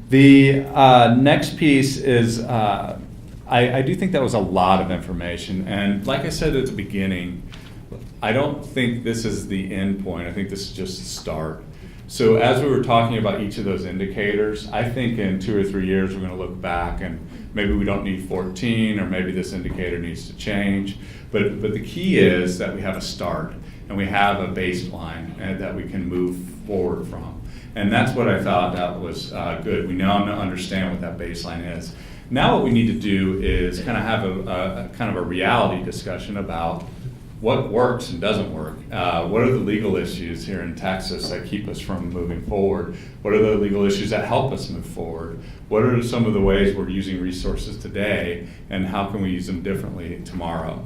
The next piece is, I do think that was a lot of information. And like I said at the beginning, I don't think this is the end point. I think this is just the start. So as we were talking about each of those indicators, I think in 2 or 3 years, we're going to look back and maybe we don't need 14, or maybe this indicator needs to change. But the key is that we have a start and we have a baseline that we can move forward from. And that's what I thought that was good. We now understand what that baseline is. Now what we need to do is kind of have a kind of a reality discussion about what works and doesn't work. What are the legal issues here in Texas that keep us from moving forward? What are the legal issues that help us move forward? What are some of the ways we're using resources today, and how can we use them differently tomorrow?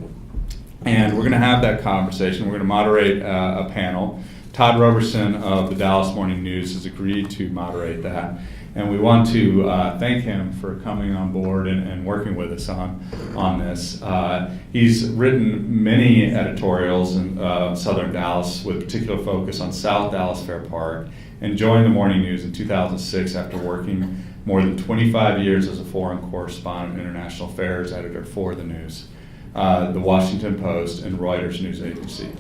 And we're going to have that conversation. We're going to moderate a panel. Todd Roberson of the Dallas Morning News has agreed to moderate that. And we want to thank him for coming on board and working with us on this. He's written many editorials in Southern Dallas with particular focus on South Dallas Fair Park, and joined the Morning News in 2006 after working more than 25 years as a foreign correspondent and international affairs editor for the news, the Washington Post, and Reuters news agency.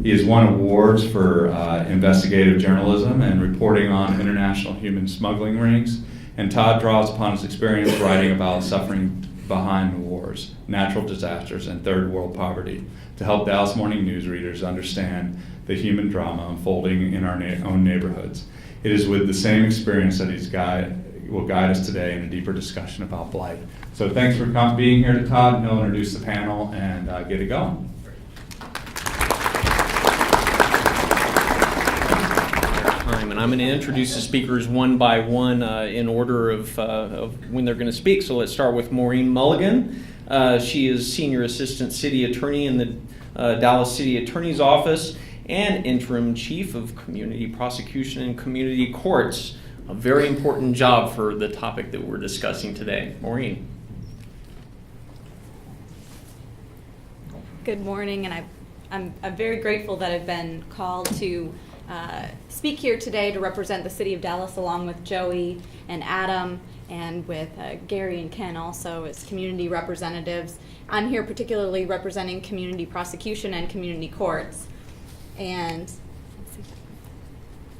He has won awards for investigative journalism and reporting on international human smuggling rings. And Todd draws upon his experience writing about suffering behind the wars, natural disasters, and third world poverty to help Dallas Morning News readers understand the human drama unfolding in our own neighborhoods. It is with the same experience that will guide us today in a deeper discussion about Blight. So thanks for being here, Todd, and he'll introduce the panel and get it going. And I'm going to introduce the speakers one by one in order of when they're going to speak. So let's start with Maureen Mulligan. She is Senior Assistant City Attorney in the Dallas City Attorney's Office and Interim Chief of Community Prosecution and Community Courts. A very important job for the topic that we're discussing today. Maureen. Good morning, and I'm very grateful that I've been called to speak here today to represent the City of Dallas along with Joey and Adam and with Gary and Ken also as community representatives. I'm here particularly representing community prosecution and community courts. And let's see.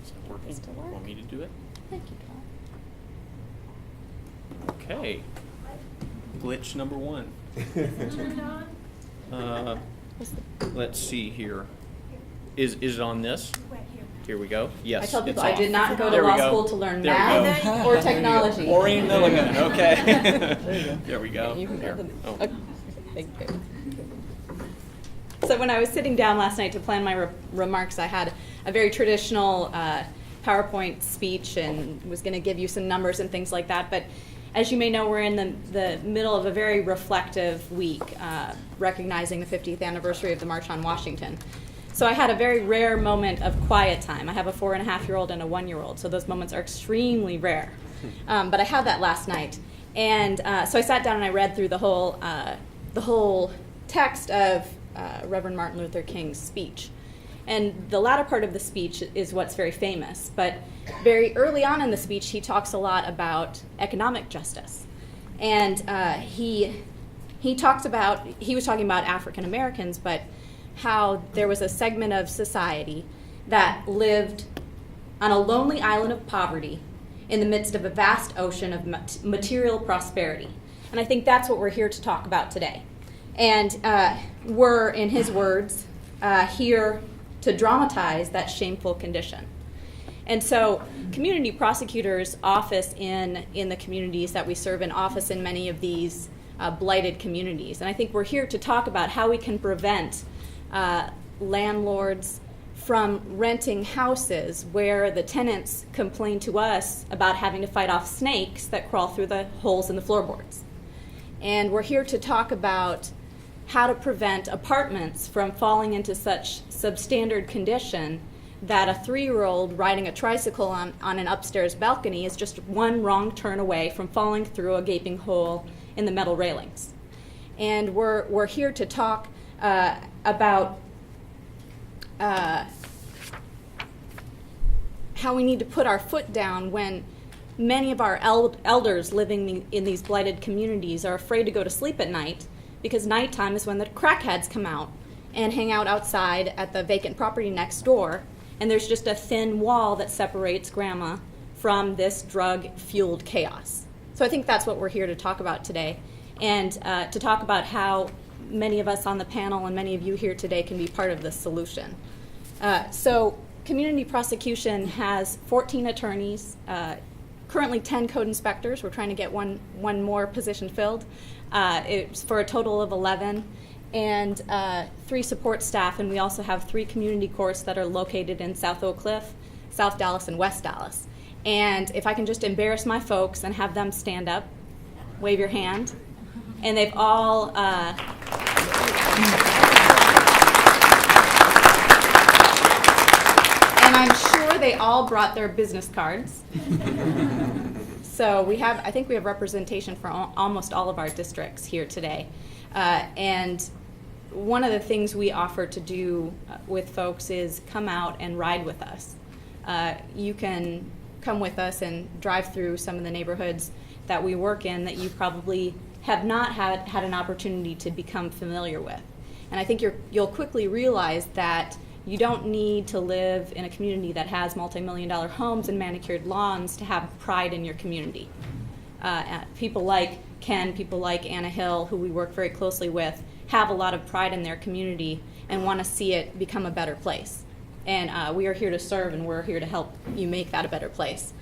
Is it working? Still work? Want me to do it? Thank you, Todd. Okay. Glitch number one. Let's see here. Is it on this? Here we go. Yes. I tell people it's I did not go to There we law go. school to learn There we math go. or technology. Maureen Milligan. Okay. There we go. You can There. go to the- Oh. okay. Thank you. So when I was sitting down last night to plan my remarks, I had a very traditional PowerPoint speech and was going to give you some numbers and things like that. But as you may know, we're in the middle of a very reflective week, recognizing the 50th anniversary of the March on Washington. So I had a very rare moment of quiet time. I have a 4.5-year-old and a 1-year-old, so those moments are extremely rare. But I had that last night. And so I sat down and I read through the whole text of Reverend Martin Luther King's speech. And the latter part of the speech is what's very famous. But very early on in the speech, he talks a lot about economic justice. And he was talking about African Americans, but how there was a segment of society that lived on a lonely island of poverty in the midst of a vast ocean of material prosperity. And I think that's what we're here to talk about today. And we're, in his words, here to dramatize that shameful condition. And so community prosecutors office in the communities that we serve, and office in many of these blighted communities. And I think we're here to talk about how we can prevent landlords from renting houses where the tenants complain to us about having to fight off snakes that crawl through the holes in the floorboards. And we're here to talk about how to prevent apartments from falling into such substandard condition that a 3-year-old riding a tricycle on an upstairs balcony is just one wrong turn away from falling through a gaping hole in the metal railings. And we're here to talk about how we need to put our foot down when many of our elders living in these blighted communities are afraid to go to sleep at night because nighttime is when the crackheads come out and hang out outside at the vacant property next door, and there's just a thin wall that separates grandma from this drug-fueled chaos. So I think that's what we're here to talk about today, and to talk about how many of us on the panel and many of you here today can be part of this solution. So community prosecution has 14 attorneys, currently 10 code inspectors. We're trying to get one more position filled. It's for a total of 11, and 3 support staff, and we also have 3 community courts that are located in South Oak Cliff, South Dallas, and West Dallas. And if I can just embarrass my folks and have them stand up, wave your hand. And they've all, and I'm sure they all brought their business cards. So I think we have representation for almost all of our districts here today. And one of the things we offer to do with folks is come out and ride with us. You can come with us and drive through some of the neighborhoods that we work in that you probably have not had an opportunity to become familiar with. And I think you'll quickly realize that you don't need to live in a community that has multi-million-dollar homes and manicured lawns to have pride in your community. People like Ken, people like Anna Hill, who we work very closely with, have a lot of pride in their community and want to see it become a better place. And we are here to serve, and we're here to help you make that a better place.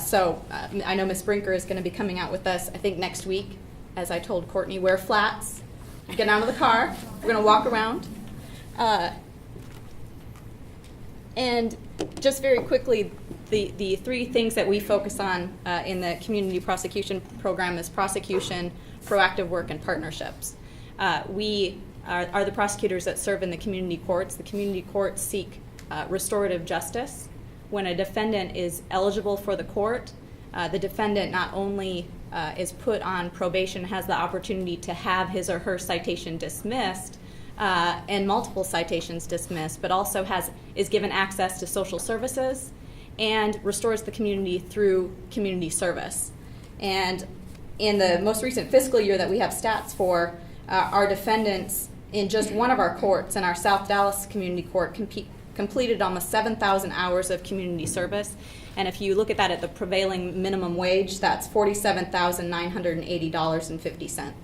So I know Ms. Brinker is going to be coming out with us, I think, next week. As I told Courtney, wear flats, get out of the car, we're going to walk around. And just very quickly, the 3 things that we focus on in the community prosecution program is prosecution, proactive work, and partnerships. We are the prosecutors that serve in the community courts. The community courts seek restorative justice. When a defendant is eligible for the court, the defendant not only is put on probation, has the opportunity to have his or her citation dismissed, and multiple citations dismissed, but also is given access to social services and restores the community through community service. And in the most recent fiscal year that we have stats for, our defendants in just one of our courts, in our South Dallas Community Court, completed almost 7,000 hours of community service. And if you look at that at the prevailing minimum wage, that's $47,980.50.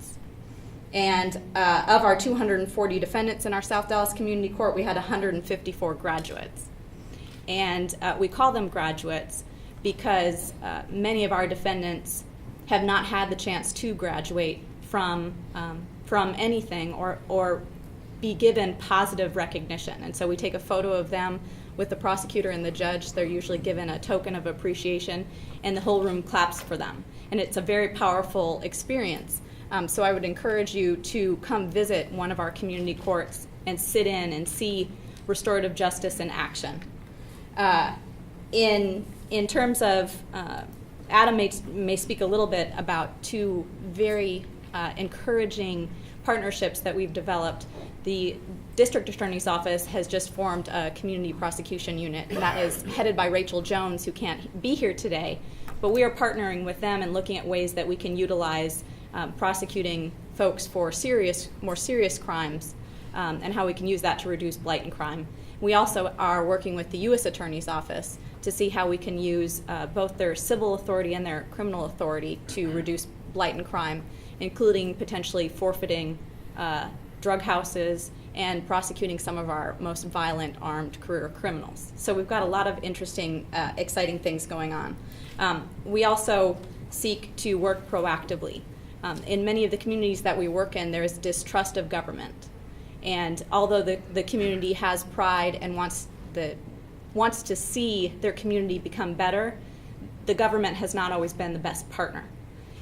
And of our 240 defendants in our South Dallas Community Court, we had 154 graduates. And we call them graduates because many of our defendants have not had the chance to graduate from anything or be given positive recognition. And so we take a photo of them with the prosecutor and the judge. They're usually given a token of appreciation, and the whole room claps for them. And it's a very powerful experience. So I would encourage you to come visit one of our community courts and sit in and see restorative justice in action. In terms of, Adam may speak a little bit about 2 very encouraging partnerships that we've developed. The District Attorney's Office has just formed a community prosecution unit, and that is headed by Rachel Jones, who can't be here today. But we are partnering with them and looking at ways that we can utilize prosecuting folks for more serious crimes, and how we can use that to reduce blight and crime. We also are working with the U.S. Attorney's Office to see how we can use both their civil authority and their criminal authority to reduce blight and crime, including potentially forfeiting drug houses and prosecuting some of our most violent armed career criminals. So we've got a lot of interesting, exciting things going on. We also seek to work proactively. In many of the communities that we work in, there is distrust of government. And although the community has pride and wants to see their community become better, the government has not always been the best partner.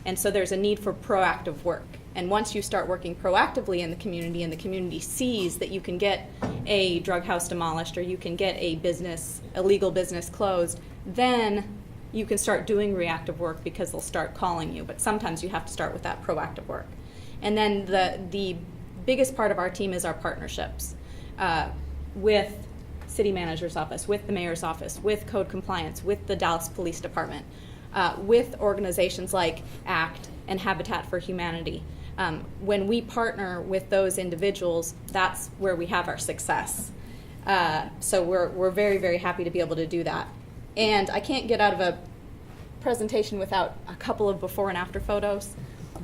And so there's a need for proactive work. And once you start working proactively in the community, and the community sees that you can get a drug house demolished or you can get a legal business closed, then you can start doing reactive work because they'll start calling you. But sometimes you have to start with that proactive work. And then the biggest part of our team is our partnerships with City Manager's Office, with the Mayor's Office, with Code Compliance, with the Dallas Police Department. with organizations like ACT and Habitat for Humanity. When we partner with those individuals, that's where we have our success. So we're very, very happy to be able to do that. And I can't get out of a presentation without a couple of before and after photos.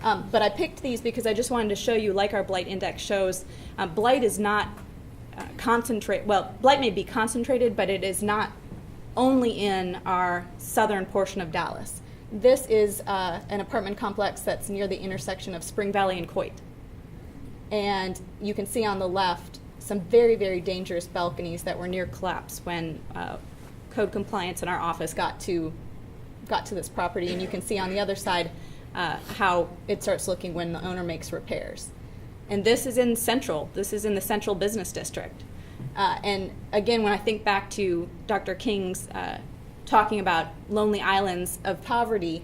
But I picked these because I just wanted to show you, like our Blight Index shows, Blight is not concentrated. Well, Blight may be concentrated, but it is not only in our southern portion of Dallas. This is an apartment complex that's near the intersection of Spring Valley and Coit. And you can see on the left some very, very dangerous balconies that were near collapse when code compliance in our office got to this property. And you can see on the other side how it starts looking when the owner makes repairs. And this is in Central. This is in the Central Business District. And again, when I think back to Dr. King's talking about lonely islands of poverty,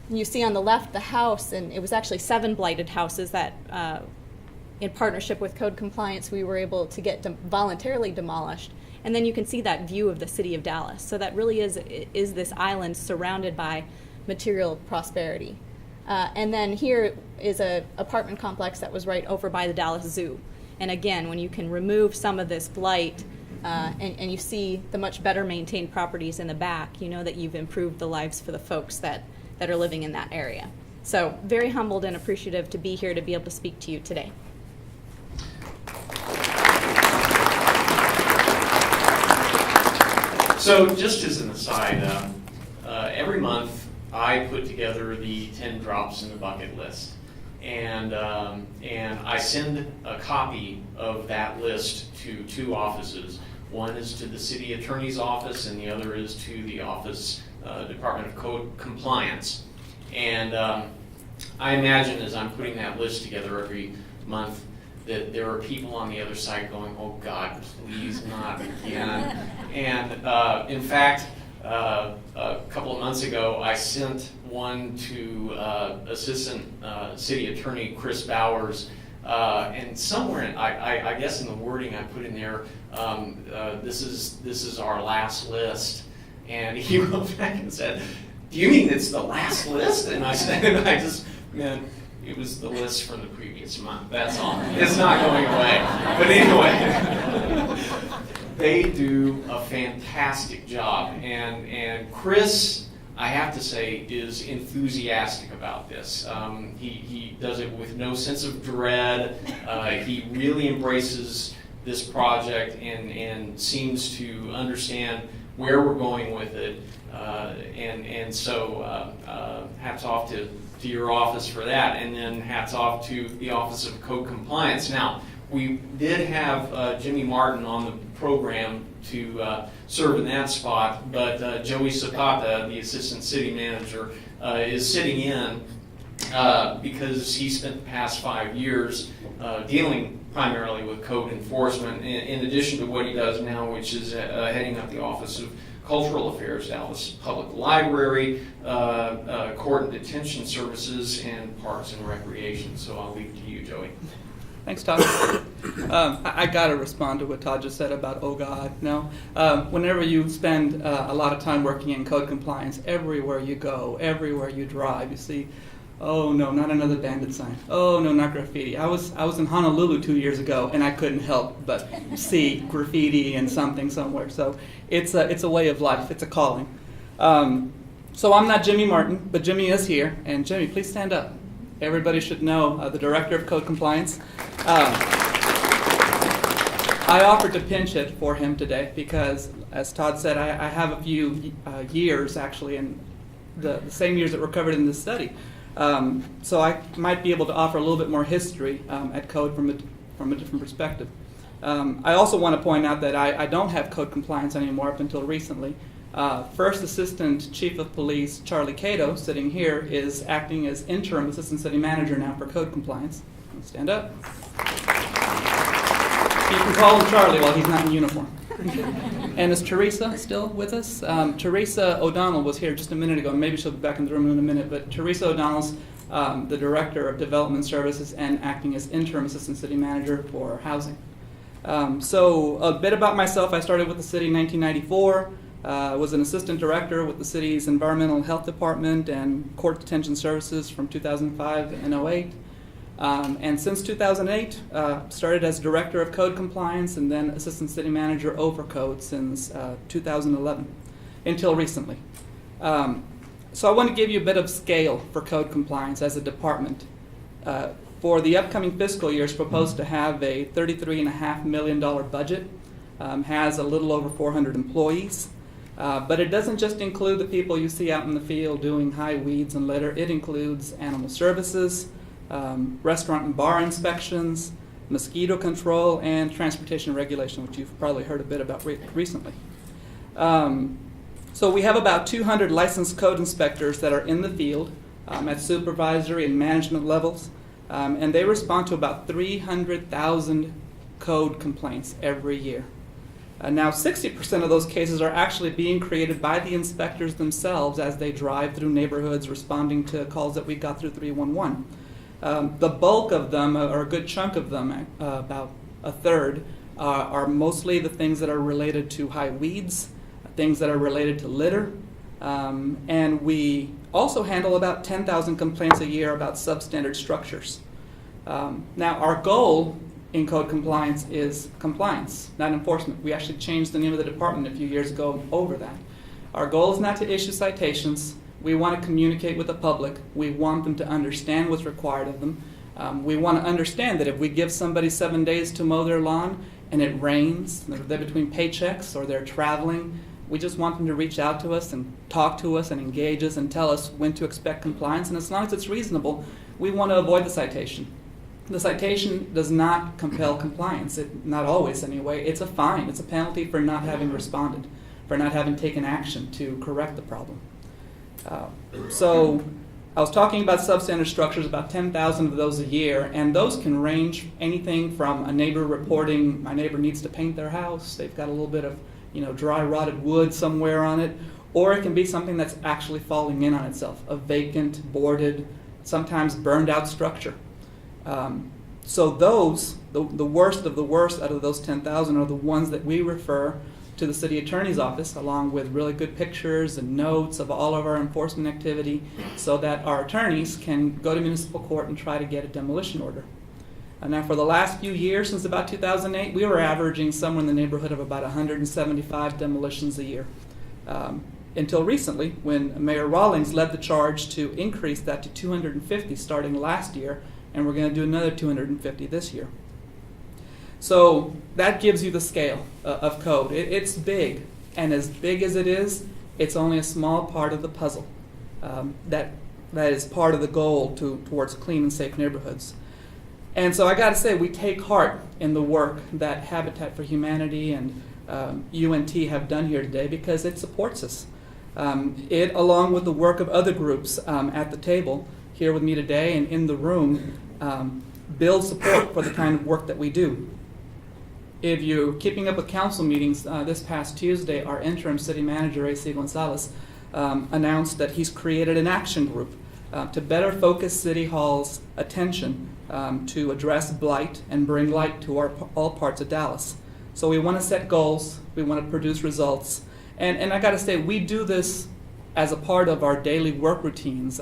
you see on the left the house, and it was actually 7 blighted houses that, in partnership with code compliance, we were able to get voluntarily demolished. And then you can see that view of the city of Dallas. So that really is this island surrounded by material prosperity. And then here is an apartment complex that was right over by the Dallas Zoo. And again, when you can remove some of this blight and you see the much better maintained properties in the back, you know that you've improved the lives for the folks that are living in that area. So very humbled and appreciative to be here to be able to speak to you today. So just as an aside, every month I put together the 10 drops in the bucket list. And I send a copy of that list to 2 offices. One is to the city attorney's office, and the other is to the office Department of Code Compliance. And I imagine as I'm putting that list together every month that there are people on the other side going, "Oh God, please not again." And in fact, a couple of months ago, I sent one to Assistant City Attorney Chris Bowers, and somewhere, I guess in the wording I put in there, this is our last list, and he wrote back and said, "Do you mean it's the last list?" And I said, I just meant it was the list from the previous month. That's all. It's not going away. But anyway. They do a fantastic job, and Chris, I have to say, is enthusiastic about this. He does it with no sense of dread. He really embraces this project and seems to understand where we're going with it. And so hats off to your office for that, and then hats off to the Office of Code Compliance. Now, we did have Jimmy Martin on the program to serve in that spot, but Joey Zapata, the assistant city manager, is sitting in because he spent the past 5 years dealing primarily with code enforcement, in addition to what he does now, which is heading up the Office of Cultural Affairs, Dallas Public Library, Court and Detention Services, and Parks and Recreation. So I'll leave it to you, Joey. Thanks, Todd. I got to respond to what Todd just said about, oh God, no. Whenever you spend a lot of time working in code compliance, everywhere you go, everywhere you drive, you see, oh no, not another bandit sign. Oh no, not graffiti. I was in Honolulu 2 years ago, and I couldn't help but see graffiti and something somewhere. So it's a way of life. It's a calling. So I'm not Jimmy Martin, but Jimmy is here. And Jimmy, please stand up. Everybody should know the Director of Code Compliance. I offered to pinch hit for him today because, as Todd said, I have a few years, actually, in the same years that were covered in this study. So I might be able to offer a little bit more history at Code from a different perspective. I also want to point out that I don't have Code Compliance anymore up until recently. First Assistant Chief of Police Charlie Cato, sitting here, is acting as interim Assistant City Manager now for Code Compliance. Stand up. You can call him Charlie while he's not in uniform. And is Teresa still with us? Teresa O'Donnell was here just a minute ago, and maybe she'll be back in the room in a minute, but Teresa O'Donnell's the Director of Development Services and acting as interim Assistant City Manager for Housing. So a bit about myself. I started with the city in 1994. Was an assistant director with the city's Environmental Health Department and Court Detention Services from 2005 and 08. And since 2008, started as director of code compliance and then assistant city manager over code since 2011 until recently. So I want to give you a bit of scale for code compliance as a department. For the upcoming fiscal year, it's proposed to have a $33.5 million budget, has a little over 400 employees. But it doesn't just include the people you see out in the field doing high weeds and litter. It includes animal services, restaurant and bar inspections, mosquito control, and transportation regulation, which you've probably heard a bit about recently. So we have about 200 licensed code inspectors that are in the field at supervisory and management levels, and they respond to about 300,000 code complaints every year. Now, 60% of those cases are actually being created by the inspectors themselves as they drive through neighborhoods responding to calls that we got through 311. The bulk of them, or a good chunk of them, about a third, are mostly the things that are related to high weeds, things that are related to litter, and we also handle about 10,000 complaints a year about substandard structures. Now, our goal in code compliance is compliance, not enforcement. We actually changed the name of the department a few years ago over that. Our goal is not to issue citations. We want to communicate with the public. We want them to understand what's required of them. We want to understand that if we give somebody 7 days to mow their lawn and it rains, they're between paychecks or they're traveling, we just want them to reach out to us and talk to us and engage us and tell us when to expect compliance. And as long as it's reasonable, we want to avoid the citation. The citation does not compel compliance, not always anyway. It's a fine. It's a penalty for not having responded, for not having taken action to correct the problem. So I was talking about substandard structures, about 10,000 of those a year, and those can range anything from a neighbor reporting, my neighbor needs to paint their house, they've got a little bit of dry rotted wood somewhere on it, or it can be something that's actually falling in on itself, a vacant, boarded, sometimes burned out structure. So those, the worst of the worst out of those 10,000 are the ones that we refer to the city attorney's office, along with really good pictures and notes of all of our enforcement activity, so that our attorneys can go to municipal court and try to get a demolition order. And now for the last few years, since about 2008, we were averaging somewhere in the neighborhood of about 175 demolitions a year. Until recently, when Mayor Rawlings led the charge to increase that to 250 starting last year, and we're going to do another 250 this year. So that gives you the scale of code. It's big, and as big as it is, it's only a small part of the puzzle. That is part of the goal towards clean and safe neighborhoods. And so I got to say, we take heart in the work that Habitat for Humanity and UNT have done here today, because it supports us. It, along with the work of other groups at the table here with me today and in the room, builds support for the kind of work that we do. If you're keeping up with council meetings, this past Tuesday, our interim city manager, A.C. Gonzalez, announced that he's created an action group to better focus City Hall's attention to address blight and bring light to all parts of Dallas. So we want to set goals, we want to produce results, and I got to say, we do this as a part of our daily work routines.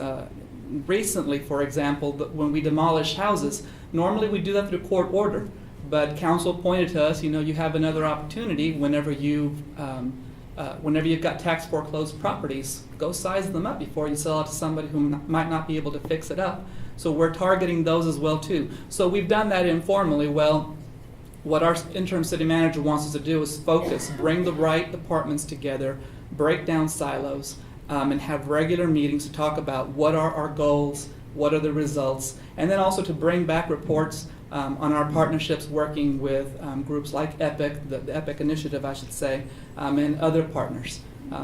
Recently, for example, when we demolish houses, normally we do that through court order, but council pointed to us, you have another opportunity whenever you've got tax foreclosed properties, go size them up before you sell it to somebody who might not be able to fix it up. So we're targeting those as well too. So we've done that informally. Well, what our interim city manager wants us to do is focus, bring the right departments together, break down silos, and have regular meetings to talk about what are our goals, what are the results, and then also to bring back reports on our partnerships working with groups like EPIC, the EPIC initiative, I should say, and other partners.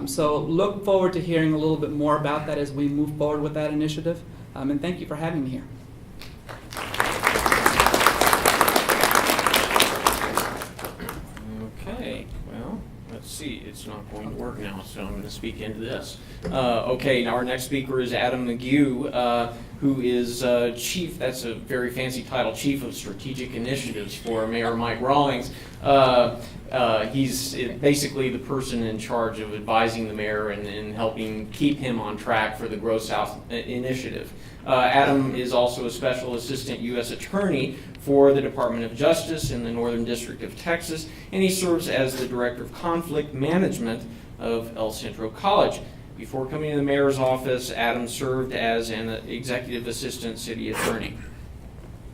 So look forward to hearing a little bit more about that as we move forward with that initiative. And thank you for having me here. Okay, well, let's see, it's not going to work now, so I'm going to speak into this. Okay, now our next speaker is Adam McGue, who is Chief, that's a very fancy title, Chief of Strategic Initiatives for Mayor Mike Rawlings. He's basically the person in charge of advising the mayor and helping keep him on track for the Grow South initiative. Adam is also a Special Assistant U.S. Attorney for the Department of Justice in the Northern District of Texas, and he serves as the Director of Conflict Management of El Centro College. Before coming to the mayor's office, Adam served as an Executive Assistant City Attorney.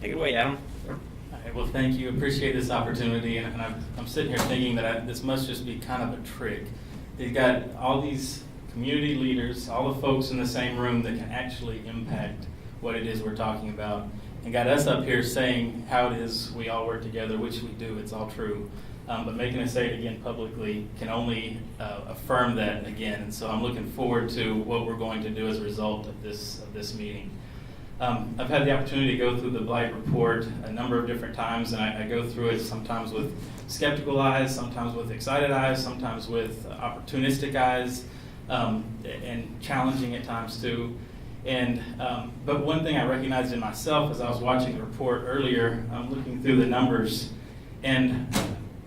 Take it away, Adam. All right, well, thank you. Appreciate this opportunity, and I'm sitting here thinking that this must just be kind of a trick. They've got all these community leaders, all the folks in the same room that can actually impact what it is we're talking about, and got us up here saying how it is we all work together, which we do, it's all true. But making us say it again publicly can only affirm that again, and so I'm looking forward to what we're going to do as a result of this meeting. I've had the opportunity to go through the Blight report a number of different times, and I go through it sometimes with skeptical eyes, sometimes with excited eyes, sometimes with opportunistic eyes, and challenging at times too. And but one thing I recognized in myself as I was watching the report earlier, I'm looking through the numbers, and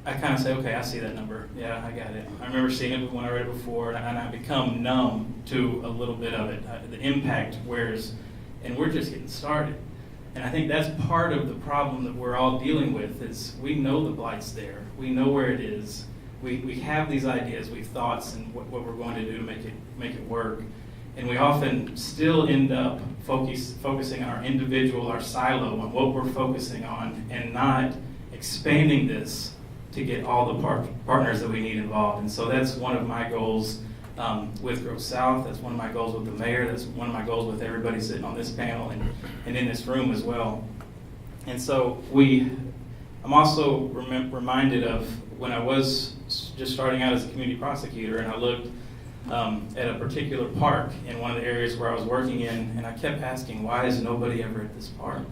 I kind of say, okay, I see that number. Yeah, I got it. I remember seeing it when I read it before, and I become numb to a little bit of it. The impact wears, and we're just getting started. And I think that's part of the problem that we're all dealing with is we know the Blight's there. We know where it is. We have these ideas, we have thoughts, and what we're going to do to make it work. And we often still end up focusing on our individual, our silo, on what we're focusing on, and not expanding this to get all the partners that we need involved. And so that's one of my goals with Grow South. That's one of my goals with the mayor. That's one of my goals with everybody sitting on this panel and in this room as well. And so I'm also reminded of when I was just starting out as a community prosecutor, and I looked at a particular park in one of the areas where I was working in, and I kept asking, why is nobody ever at this park?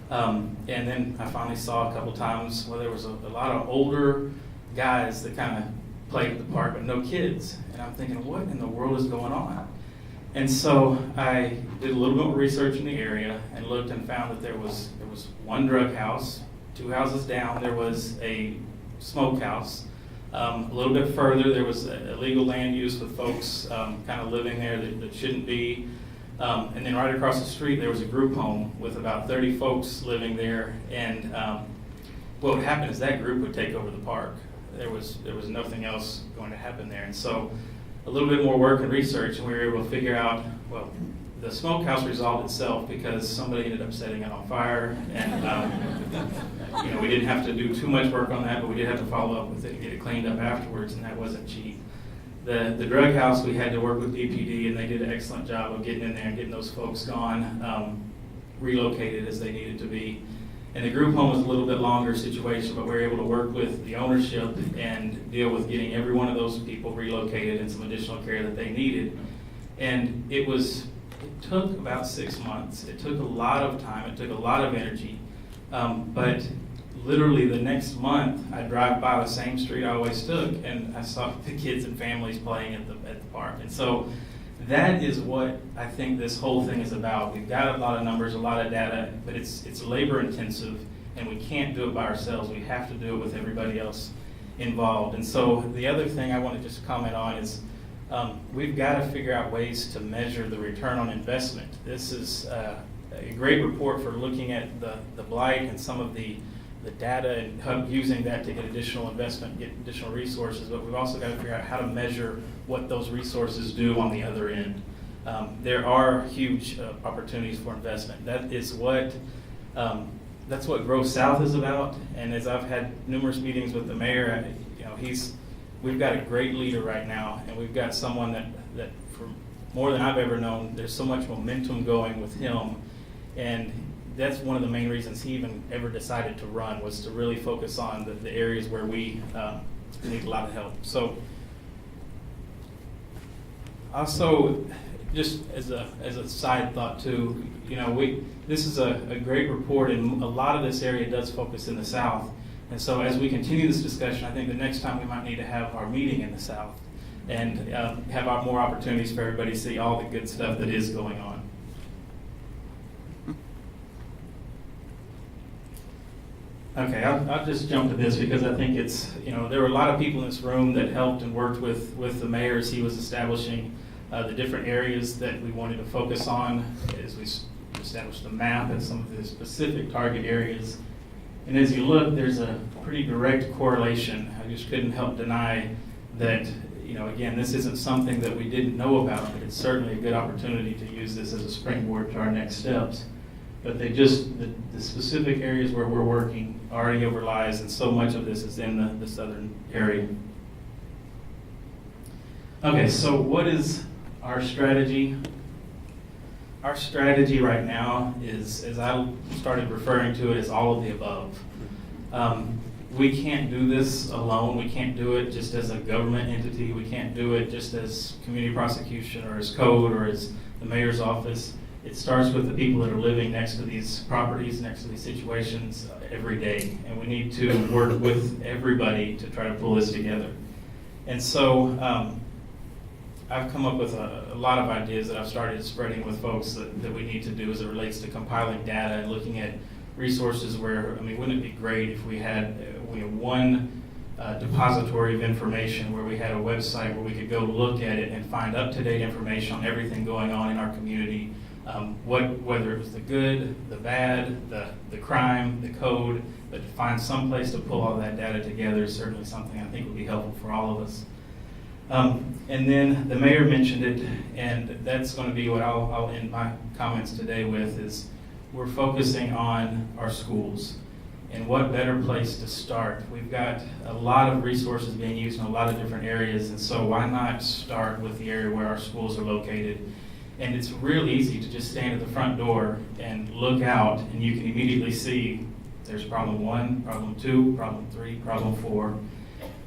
And then I finally saw a couple times where there was a lot of older guys that kind of played at the park, but no kids. And I'm thinking, what in the world is going on? And so I did a little bit more research in the area and looked and found that there was one drug house, 2 houses down, there was a smokehouse. A little bit further, there was illegal land use with folks kind of living there that shouldn't be. And then right across the street, there was a group home with about 30 folks living there. And what would happen is that group would take over the park. There was nothing else going to happen there. And so a little bit more work and research, and we were able to figure out, well, the smokehouse resolved itself because somebody ended up setting it on fire. And we didn't have to do too much work on that, but we did have to follow up with it and get it cleaned up afterwards, and that wasn't cheap. The drug house, we had to work with DPD, and they did an excellent job of getting in there and getting those folks gone, relocated as they needed to be. And the group home was a little bit longer situation, but we were able to work with the ownership and deal with getting every one of those people relocated and some additional care that they needed. And it took about 6 months. It took a lot of time. It took a lot of energy. But literally the next month, I drive by the same street I always took, and I saw the kids and families playing at the park. And so that is what I think this whole thing is about. We've got a lot of numbers, a lot of data, but it's labor intensive, and we can't do it by ourselves. We have to do it with everybody else involved. And so the other thing I want to just comment on is we've got to figure out ways to measure the return on investment. This is a great report for looking at the Blight and some of the data and using that to get additional investment, get additional resources, but we've also got to figure out how to measure what those resources do on the other end. There are huge opportunities for investment. That is that's what Grow South is about. And as I've had numerous meetings with the mayor, we've got a great leader right now, and we've got someone that for more than I've ever known, there's so much momentum going with him, and that's one of the main reasons he even ever decided to run, was to really focus on the areas where we need a lot of help. So also, just as a side thought too, this is a great report, and a lot of this area does focus in the South. And so as we continue this discussion, I think the next time we might need to have our meeting in the South and have more opportunities for everybody to see all the good stuff that is going on. Okay, I'll just jump to this because I think it's, there were a lot of people in this room that helped and worked with the mayor as he was establishing the different areas that we wanted to focus on as we established the map and some of the specific target areas. And as you look, there's a pretty direct correlation. I just couldn't help deny that, again, this isn't something that we didn't know about, but it's certainly a good opportunity to use this as a springboard to our next steps. But the specific areas where we're working already overlies, and so much of this is in the southern area. Okay, so what is our strategy? Our strategy right now is, as I started referring to it, is all of the above. We can't do this alone. We can't do it just as a government entity. We can't do it just as community prosecution or as code or as the mayor's office. It starts with the people that are living next to these properties, next to these situations every day. And we need to work with everybody to try to pull this together. And so I've come up with a lot of ideas that I've started spreading with folks that we need to do as it relates to compiling data and looking at resources where, wouldn't it be great if we had one depository of information where we had a website where we could go look at it and find up-to-date information on everything going on in our community, whether it was the good, the bad, the crime, the code, but to find some place to pull all that data together is certainly something I think would be helpful for all of us. And then the mayor mentioned it, and that's going to be what I'll end my comments today with, is we're focusing on our schools. And what better place to start? We've got a lot of resources being used in a lot of different areas, and so why not start with the area where our schools are located? And it's real easy to just stand at the front door and look out, and you can immediately see there's problem 1, problem 2, problem 3, problem 4.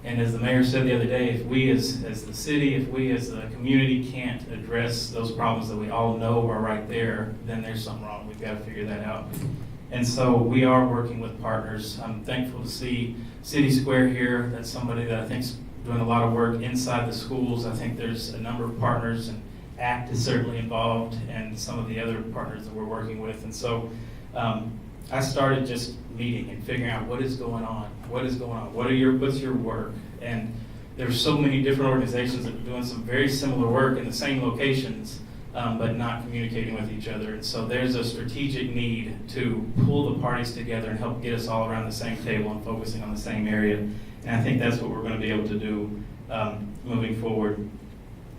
And as the mayor said the other day, if we as the city, if we as the community can't address those problems that we all know are right there, then there's something wrong. We've got to figure that out. And so we are working with partners. I'm thankful to see City Square here. That's somebody that I think is doing a lot of work inside the schools. I think there's a number of partners, and ACT is certainly involved, and some of the other partners that we're working with. And so I started just meeting and figuring out what is going on. What is going on? What's your work? And there's so many different organizations that are doing some very similar work in the same locations, but not communicating with each other. And so there's a strategic need to pull the parties together and help get us all around the same table and focusing on the same area. And I think that's what we're going to be able to do moving forward.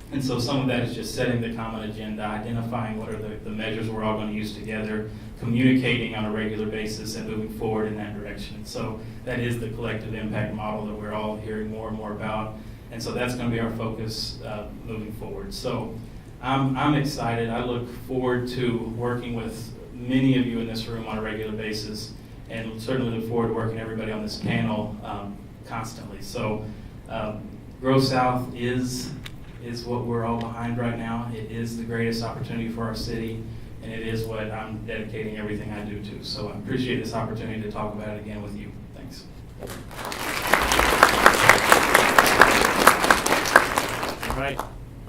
And so some of that is just setting the common agenda, identifying what are the measures we're all going to use together, communicating on a regular basis, and moving forward in that direction. So that is the collective impact model that we're all hearing more and more about. And so that's going to be our focus moving forward. So I'm excited. I look forward to working with many of you in this room on a regular basis, and certainly look forward to working with everybody on this panel constantly. So Grow South is what we're all behind right now. It is the greatest opportunity for our city, and it is what I'm dedicating everything I do to. So I appreciate this opportunity to talk about it again with you. Thanks. All right.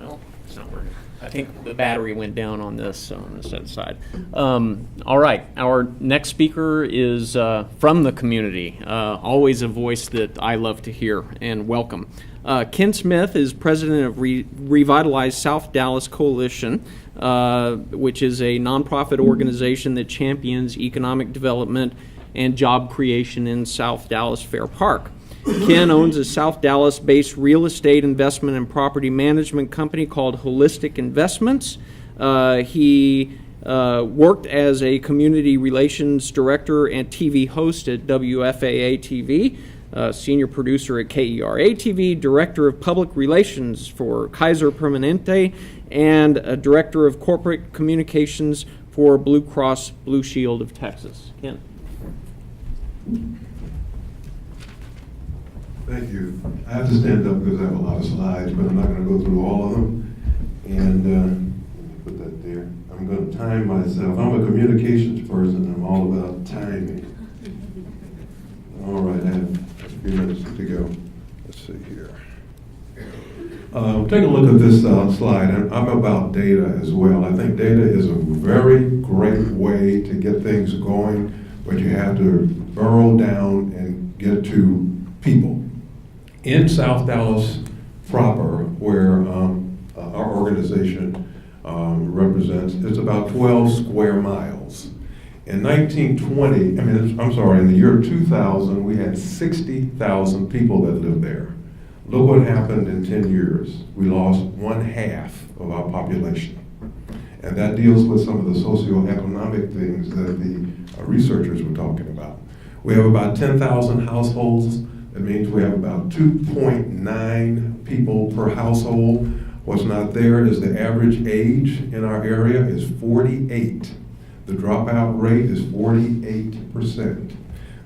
Well, it's not working. I think the battery went down on this side. All right. Our next speaker is from the community. Always a voice that I love to hear and welcome. Ken Smith is president of Revitalize South Dallas Coalition, which is a nonprofit organization that champions economic development and job creation in South Dallas Fair Park. Ken owns a South Dallas-based real estate investment and property management company called Holistic Investments. He worked as a community relations director and TV host at WFAA TV, senior producer at KERA TV, director of public relations for Kaiser Permanente, and a director of corporate communications for Blue Cross Blue Shield of Texas. Ken. Thank you. I have to stand up because I have a lot of slides, but I'm not going to go through all of them. And let me put that there. I'm going to time myself. I'm a communications person. I'm all about timing. All right, I have see here. Take a look at this slide, and I'm about data as well. I think data is a very great way to get things going, but you have to burrow down and get to people. In South Dallas proper, where our organization represents, it's about 12 square miles. In 1920, in the year 2000, we had 60,000 people that lived there. Look what happened in 10 years. We lost 1/2 of our population. And that deals with some of the socioeconomic things that the researchers were talking about. We have about 10,000 households. That means we have about 2.9 people per household. What's not there is the average age in our area is 48. The dropout rate is 48%.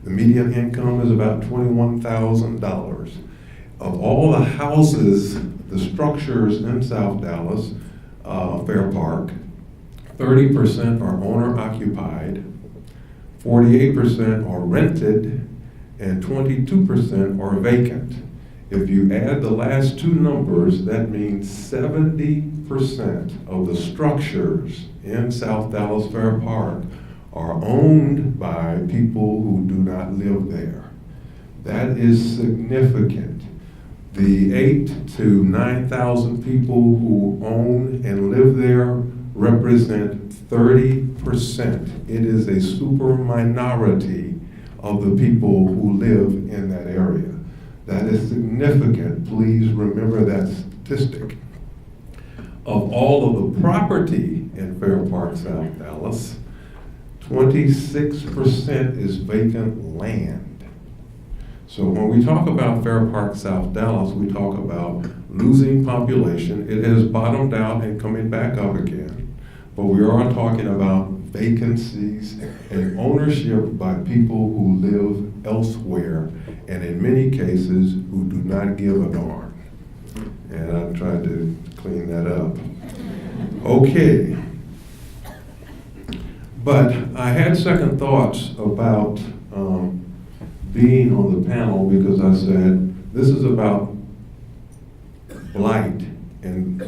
The median income is about $21,000. Of all the houses, the structures in South Dallas, Fair Park, 30% are owner occupied, 48% are rented, and 22% are vacant. If you add the last two numbers, that means 70% of the structures in South Dallas Fair Park are owned by people who do not live there. That is significant. The 8,000 to 9,000 people who own and live there represent 30%. It is a super minority of the people who live in that area. That is significant. Please remember that statistic. Of all of the property in Fair Park, South Dallas, 26% is vacant land. So when we talk about Fair Park, South Dallas, we talk about losing population. It has bottomed out and coming back up again. But we are talking about vacancies and ownership by people who live elsewhere, and in many cases, who do not give a darn. And I've tried to clean that up. Okay. But I had second thoughts about being on the panel, because I said, this is about blight, and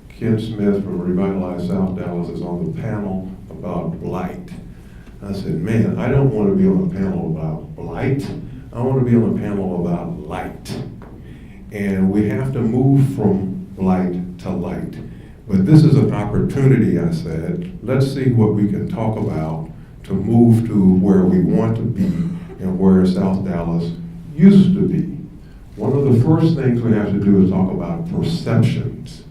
Ken Smith from Revitalize South Dallas is on the panel about blight. I said, man, I don't want to be on a panel about blight. I want to be on a panel about light. And we have to move from blight to light. But this is an opportunity, I said. Let's see what we can talk about to move to where we want to be and where South Dallas used to be. One of the first things we have to do is talk about perceptions.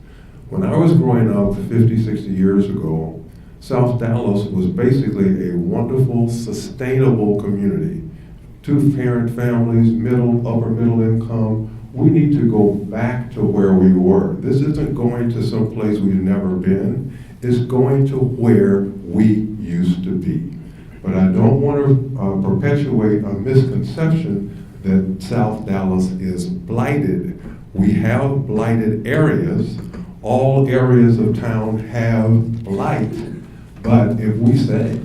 When I was growing up 50, 60 years ago, South Dallas was basically a wonderful, sustainable community. Two-parent families, upper middle income. We need to go back to where we were. This isn't going to some place we've never been. It's going to where we used to be. But I don't want to perpetuate a misconception that South Dallas is blighted. We have blighted areas. All areas of town have blight. But if we say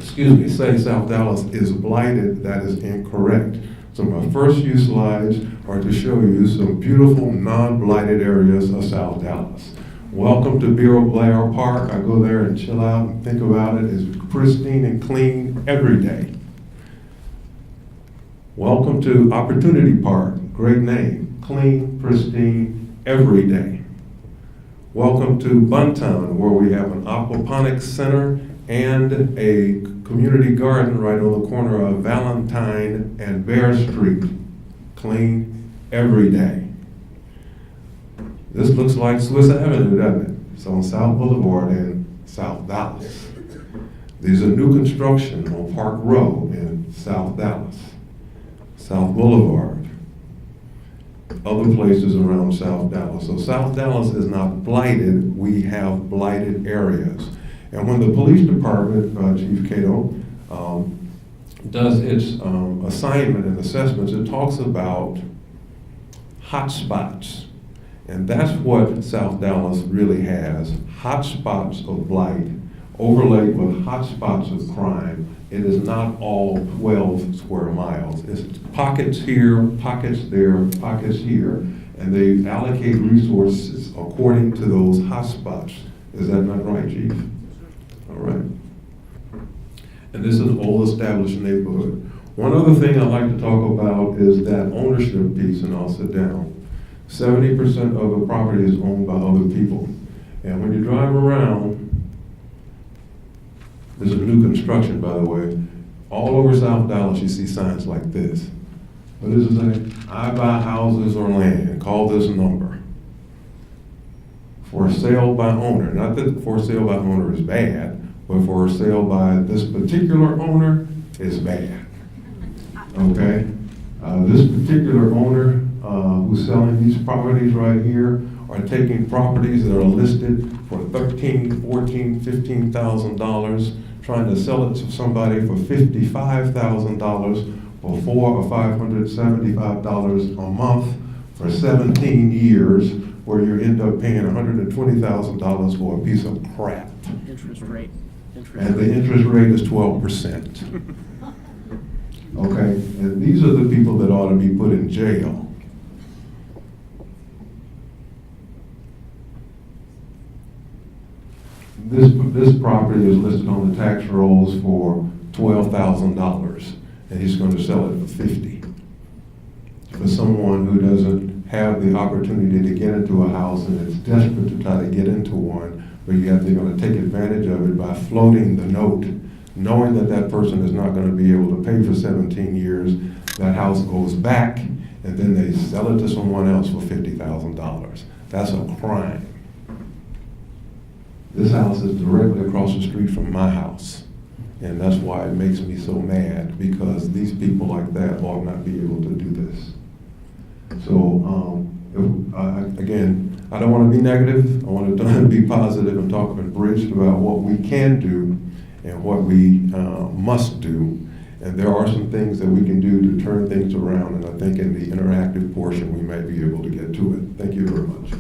South Dallas is blighted, that is incorrect. So my first few slides are to show you some beautiful non-blighted areas of South Dallas. Welcome to Bureau Blair Park. I go there and chill out and think about it. It's pristine and clean every day. Welcome to Opportunity Park. Great name. Clean, pristine, every day. Welcome to Buntown, where we have an aquaponics center and a community garden right on the corner of Valentine and Bear Street. Clean every day. This looks like Swiss Avenue, doesn't it? It's on South Boulevard in South Dallas. These are new construction on Park Row in South Dallas. South Boulevard. Other places around South Dallas. So South Dallas is not blighted, we have blighted areas. And when the police department, Chief Cato, does its assignment and assessments, it talks about hot spots. And that's what South Dallas really has, hot spots of blight overlaid with hot spots of crime. It is not all 12 square miles. It's pockets here, pockets there, pockets here. and they allocate resources according to those hotspots. Is that not right, Chief? All right. And this is an old established neighborhood. One other thing I'd like to talk about is that ownership piece, and I'll sit down. 70% of the property is owned by other people. And when you drive around, this is new construction, by the way, all over South Dallas you see signs like this. What does it say? I buy houses or land, call this number. For sale by owner. Not that for sale by owner is bad, but for sale by this particular owner is bad. Okay? This particular owner who's selling these properties right here are taking properties that are listed for $13,000, $14,000, $15,000, trying to sell it to somebody for $55,000 for $400 or $575 a month for 17 years, where you end up paying $120,000 for a piece of crap. Interest rate. And the interest rate is 12%. Okay, and these are the people that ought to be put in jail. This property is listed on the tax rolls for $12,000, and he's going to sell it for $50,000. For someone who doesn't have the opportunity to get into a house and is desperate to try to get into one, but yet they're going to take advantage of it by floating the note, knowing that that person is not going to be able to pay for 17 years. That house goes back, and then they sell it to someone else for $50,000. That's a crime. This house is directly across the street from my house. And that's why it makes me so mad, because these people like that ought not be able to do this. So, again, I don't want to be negative. I want to be positive and talk and bridge about what we can do and what we must do. And there are some things that we can do to turn things around. And I think in the interactive portion, we might be able to get to it. Thank you very much.